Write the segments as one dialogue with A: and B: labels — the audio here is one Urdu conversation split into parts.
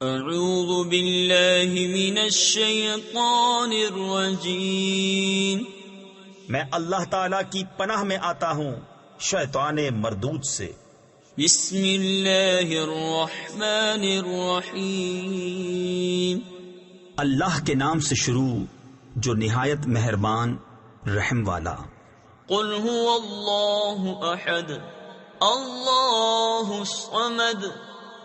A: اعوذ باللہ من الشیطان الرجیم،
B: میں اللہ تعالی کی پناہ میں آتا ہوں شیطان مردود سے۔
A: بسم اللہ الرحمن الرحیم،
B: اللہ کے نام سے شروع جو نہایت مہربان رحم والا۔
A: قل هو اللہ احد اللہ الصمد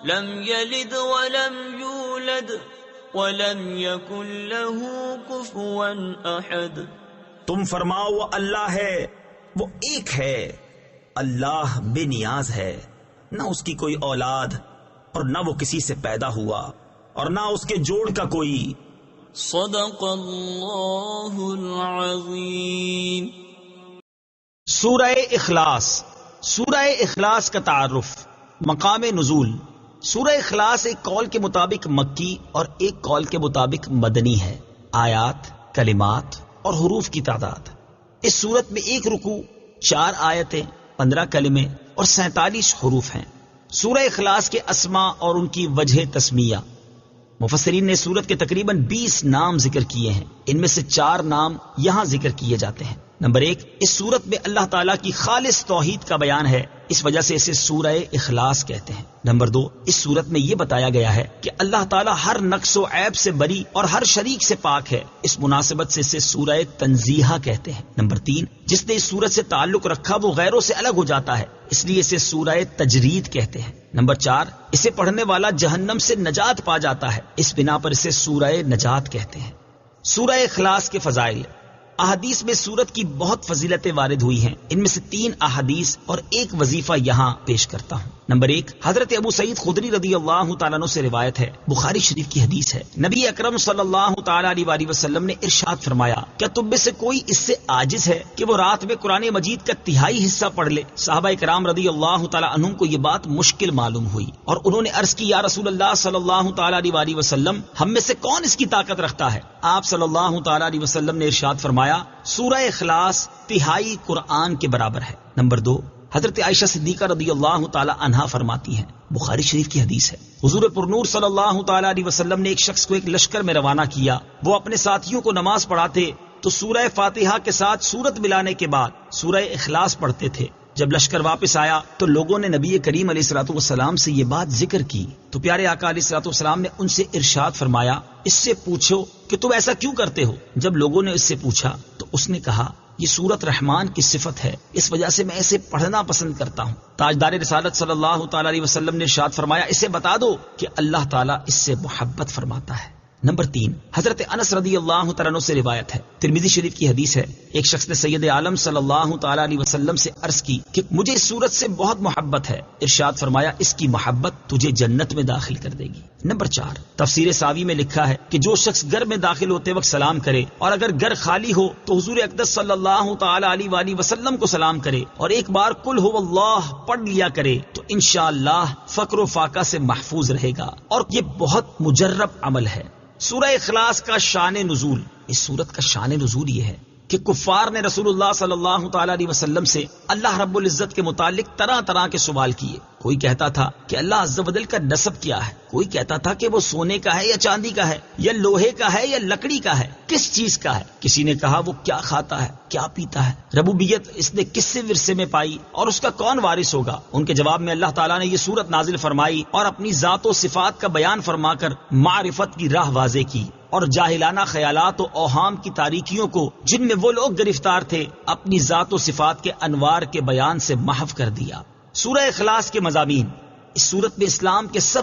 A: لم یلد ولم یولد ولم یکن له کفوا احد۔
B: تم فرماؤ وہ اللہ ہے، وہ ایک ہے، اللہ بے نیاز ہے، نہ اس کی کوئی اولاد اور نہ وہ کسی سے پیدا ہوا اور نہ اس کے جوڑ کا کوئی۔
A: صدق اللہ العظیم۔
C: سورہ اخلاص۔ سورہ اخلاص کا تعارف، مقام نزول۔ سورہ اخلاص ایک قول کے مطابق مکی اور ایک قول کے مطابق مدنی ہے۔ آیات، کلمات اور حروف کی تعداد، اس صورت میں ایک رکوع، 4 آیتیں، 15 کلمے اور 47 حروف ہیں۔ سورہ اخلاص کے اسماء اور ان کی وجہ تسمیہ، مفسرین نے سورت کے تقریباً 20 نام ذکر کیے ہیں، ان میں سے 4 نام یہاں ذکر کیے جاتے ہیں۔ نمبر 1، اس سورت میں اللہ تعالیٰ کی خالص توحید کا بیان ہے، اس وجہ سے اسے سورہ اخلاص کہتے ہیں۔ نمبر 2، اس سورت میں یہ بتایا گیا ہے کہ اللہ تعالیٰ ہر نقص و عیب سے بری اور ہر شریک سے پاک ہے، اس مناسبت سے اسے سورہ تنزیہ کہتے ہیں۔ نمبر 3، جس نے اس سورت سے تعلق رکھا وہ غیروں سے الگ ہو جاتا ہے، اس لیے اسے سورہ تجرید کہتے ہیں۔ نمبر 4، اسے پڑھنے والا جہنم سے نجات پا جاتا ہے، اس بنا پر اسے سورہ نجات کہتے ہیں۔ سورہ اخلاص کے فضائل۔ احادیث میں سورت کی بہت فضیلتیں وارد ہوئی ہیں، ان میں سے 3 احادیث اور ایک وظیفہ یہاں پیش کرتا ہوں۔ نمبر 1، حضرت ابو سعید خدری رضی اللہ تعالیٰ عنہ سے روایت ہے، بخاری شریف کی حدیث ہے، نبی اکرم صلی اللہ تعالیٰ علیہ وسلم نے ارشاد فرمایا، کیا تم میں سے کوئی اس سے عاجز ہے کہ وہ رات میں قرآن مجید کا 1/3 حصہ پڑھ لے؟ صحابہ کرام رضی اللہ تعالیٰ عنہم کو یہ بات مشکل معلوم ہوئی اور انہوں نے عرض کی، یا رسول اللہ صلی اللہ تعالیٰ علیہ وسلم، ہم میں سے کون اس کی طاقت رکھتا ہے؟ آپ صلی اللہ تعالیٰ علیہ وسلم نے ارشاد فرمایا، سورہ اخلاص 1/3 قرآن کے برابر ہے۔ نمبر 2، حضرت عائشہ صدیقہ رضی اللہ تعالی عنہا فرماتی ہیں، بخاری شریف کی حدیث ہے، حضور پرنور صلی اللہ تعالی علیہ وسلم نے ایک شخص کو ایک لشکر میں روانہ کیا، وہ اپنے ساتھیوں کو نماز پڑھاتے تو سورہ فاتحہ کے ساتھ سورت ملانے کے بعد سورہ اخلاص پڑھتے تھے۔ جب لشکر واپس آیا تو لوگوں نے نبی کریم علیہ الصلوۃ والسلام سے یہ بات ذکر کی تو پیارے آقا علیہ الصلوۃ والسلام نے ان سے ارشاد فرمایا، اس سے پوچھو کہ تم ایسا کیوں کرتے ہو؟ جب لوگوں نے اس سے پوچھا تو اس نے کہا، یہ سورت رحمان کی صفت ہے، اس وجہ سے میں اسے پڑھنا پسند کرتا ہوں۔ تاجدار رسالت صلی اللہ تعالی علیہ وسلم نے ارشاد فرمایا، اسے بتا دو کہ اللہ تعالیٰ اس سے محبت فرماتا ہے۔ نمبر 3، حضرت انس رضی اللہ تعالیٰ عنہ سے روایت ہے، ترمذی شریف کی حدیث ہے، ایک شخص نے سید عالم صلی اللہ تعالی علیہ وسلم سے عرض کی کہ مجھے اس سورت سے بہت محبت ہے، ارشاد فرمایا، اس کی محبت تجھے جنت میں داخل کر دے گی۔ نمبر 4، تفسیر ساوی میں لکھا ہے کہ جو شخص گھر میں داخل ہوتے وقت سلام کرے اور اگر گھر خالی ہو تو حضور اقدس صلی اللہ تعالی علیہ وآلہ وسلم کو سلام کرے اور ایک بار قل هو اللہ پڑھ لیا کرے تو انشاءاللہ فقر و فاقہ سے محفوظ رہے گا، اور یہ بہت مجرب عمل ہے۔ سورہ اخلاص کا شان نزول۔ اس سورت کا شان نزول یہ ہے کہ کفار نے رسول اللہ صلی اللہ تعالی علیہ وسلم سے اللہ رب العزت کے متعلق طرح طرح کے سوال کیے۔ کوئی کہتا تھا کہ اللہ عز و جل کا نسب کیا ہے، کوئی کہتا تھا کہ وہ سونے کا ہے یا چاندی کا ہے یا لوہے کا ہے یا لکڑی کا ہے، کس چیز کا ہے؟ کسی نے کہا وہ کیا کھاتا ہے، کیا پیتا ہے، ربوبیت اس نے کس سے ورثے میں پائی اور اس کا کون وارث ہوگا؟ ان کے جواب میں اللہ تعالیٰ نے یہ سورت نازل فرمائی اور اپنی ذات و صفات کا بیان فرما کر معرفت کی راہ واضح کی اور جاہلانہ خیالات و اوہام کی تاریکیوں کو جن میں وہ لوگ گرفتار تھے اپنی ذات و صفات کے انوار کے بیان سے محو کر دیا۔ سورہ اخلاص کے مضامین۔ اس سورت میں اسلام کے سب